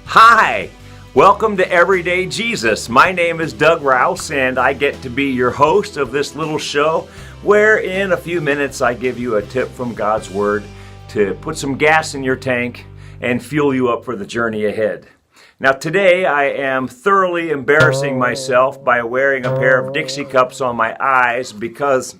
Hi, welcome to Everyday Jesus. My name is Doug Rouse, and I get to be your host of this little show where in a few minutes I give you a tip from God's Word to put some gas in your tank and fuel you up for the journey ahead. Now today I am thoroughly embarrassing myself by wearing a pair of Dixie cups on my eyes because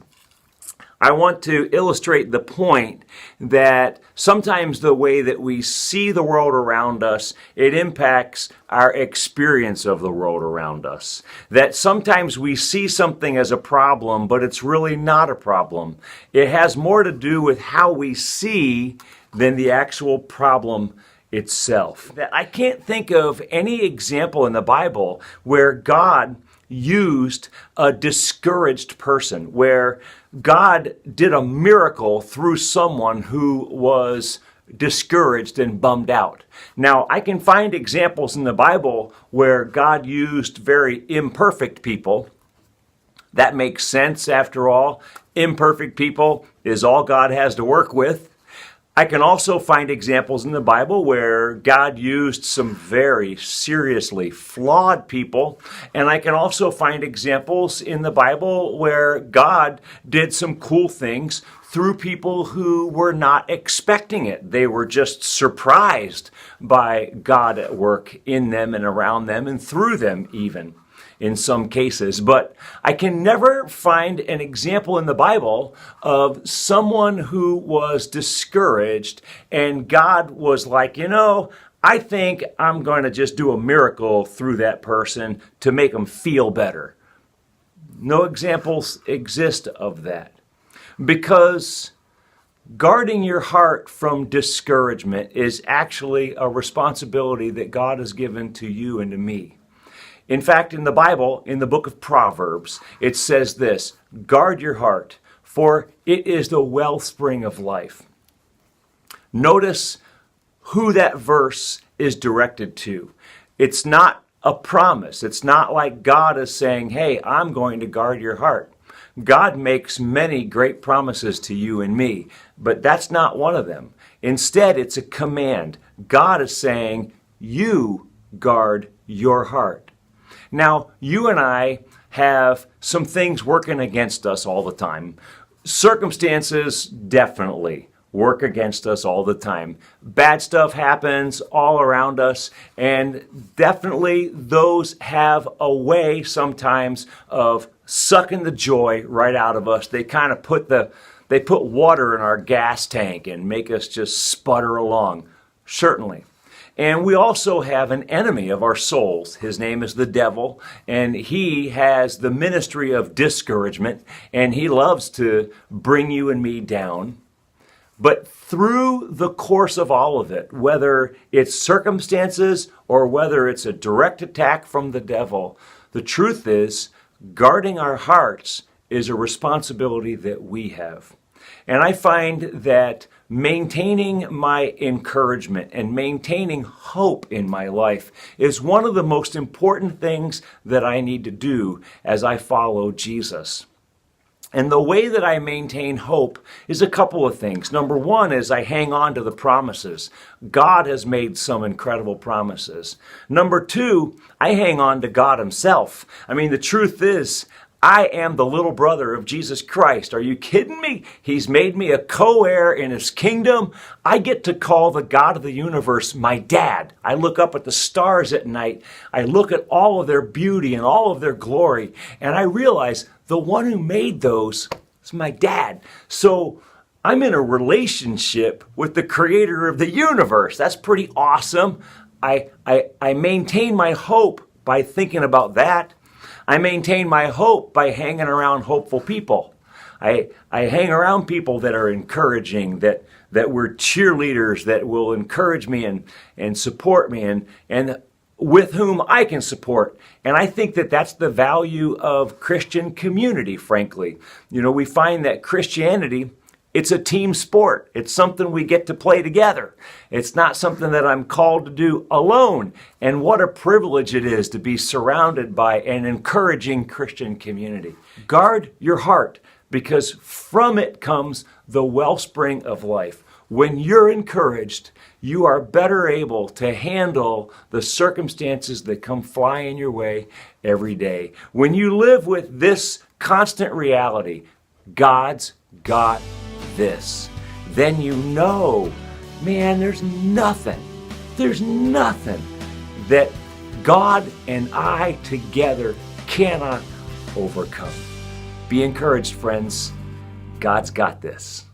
I want to illustrate the point that sometimes the way that we see the world around us, it impacts our experience of the world around us. That sometimes we see something as a problem, but it's really not a problem. It has more to do with how we see than the actual problem itself. That I can't think of any example in the Bible where God used a discouraged person, where God did a miracle through someone who was discouraged and bummed out. Now, I can find examples in the Bible where God used very imperfect people. That makes sense, after all. Imperfect people is all God has to work with. I can also find examples in the Bible where God used some very seriously flawed people. And I can also find examples in the Bible where God did some cool things through people who were not expecting it. They were just surprised by God at work in them and around them and through them even, in some cases. But I can never find an example in the Bible of someone who was discouraged and God was like, I think I'm going to just do a miracle through that person to make them feel better. No examples exist of that. Because guarding your heart from discouragement is actually a responsibility that God has given to you and to me. In fact, in the Bible, in the book of Proverbs, it says this: guard your heart, for it is the wellspring of life. Notice who that verse is directed to. It's not a promise. It's not like God is saying, hey, I'm going to guard your heart. God makes many great promises to you and me, but that's not one of them. Instead, it's a command. God is saying, you guard your heart. Now, you and I have some things working against us all the time. Circumstances definitely work against us all the time. Bad stuff happens all around us, and definitely those have a way sometimes of sucking the joy right out of us. They kind of put water in our gas tank and make us just sputter along, certainly. And we also have an enemy of our souls. His name is the devil, and he has the ministry of discouragement, and he loves to bring you and me down. But through the course of all of it, whether it's circumstances or whether it's a direct attack from the devil, the truth is, guarding our hearts is a responsibility that we have. And I find that maintaining my encouragement and maintaining hope in my life is one of the most important things that I need to do as I follow Jesus. And the way that I maintain hope is a couple of things. Number one is I hang on to the promises. God has made some incredible promises. Number two, I hang on to God himself. The truth is, I am the little brother of Jesus Christ. Are you kidding me? He's made me a co-heir in his kingdom. I get to call the God of the universe my dad. I look up at the stars at night. I look at all of their beauty and all of their glory, and I realize the one who made those is my dad. So I'm in a relationship with the creator of the universe. That's pretty awesome. I maintain my hope by thinking about that. I maintain my hope by hanging around hopeful people. I hang around people that are encouraging, that were cheerleaders, that will encourage me and support me and with whom I can support. And I think that that's the value of Christian community, frankly. We find that Christianity, it's a team sport. It's something we get to play together. It's not something that I'm called to do alone. And what a privilege it is to be surrounded by an encouraging Christian community. Guard your heart, because from it comes the wellspring of life. When you're encouraged, you are better able to handle the circumstances that come flying your way every day. When you live with this constant reality, God's got this, then you know, man, there's nothing that God and I together cannot overcome. Be encouraged, friends. God's got this.